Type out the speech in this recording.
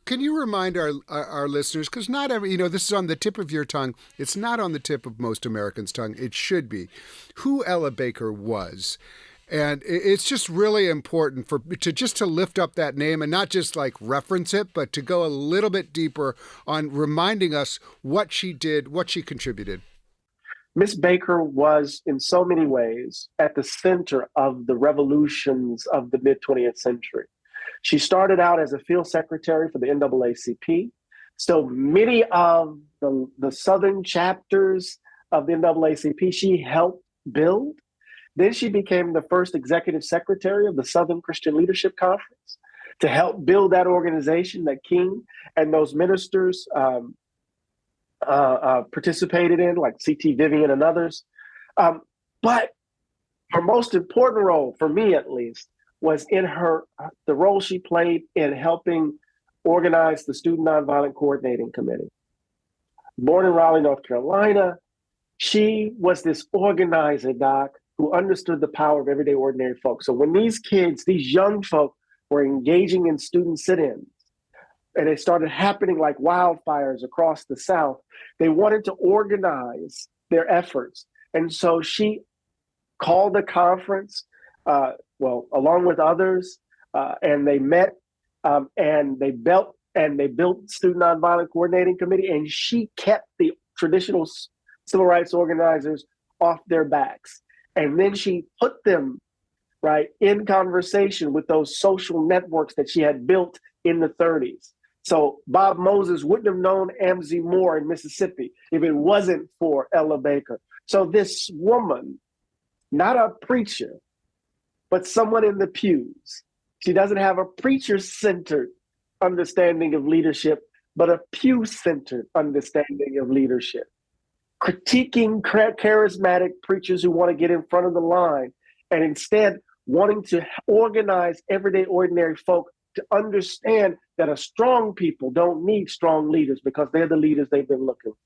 Can you remind our listeners, because not every, this is on the tip of your tongue. It's not on the tip of most Americans' tongue. It should be. Who Ella Baker was. And it's just really important to lift up that name and not just like reference it, but to go a little bit deeper on reminding us what she did, what she contributed. Miss Baker was, in so many ways, at the center of the revolutions of the mid 20th century. She started out as a field secretary for the NAACP. So many of the Southern chapters of the NAACP she helped build. Then she became the first executive secretary of the Southern Christian Leadership Conference to help build that organization that King and those ministers participated in, like C.T. Vivian and others. But her most important role, for me at least, was in the role she played in helping organize the Student Nonviolent Coordinating Committee. Born in Raleigh, North Carolina, she was this organizer, Doc, who understood the power of everyday ordinary folks. So when these kids, these young folk, were engaging in student sit-ins, and it started happening like wildfires across the South, they wanted to organize their efforts. And so she called a conference, along with others, and they met and they built Student Nonviolent Coordinating Committee, and she kept the traditional civil rights organizers off their backs. And then she put them in conversation with those social networks that she had built in the 30s. So Bob Moses wouldn't have known Amzie Moore in Mississippi if it wasn't for Ella Baker. So this woman, not a preacher, but someone in the pews. She doesn't have a preacher-centered understanding of leadership, but a pew-centered understanding of leadership. Critiquing charismatic preachers who want to get in front of the line, and instead wanting to organize everyday ordinary folk to understand that a strong people don't need strong leaders because they're the leaders they've been looking for.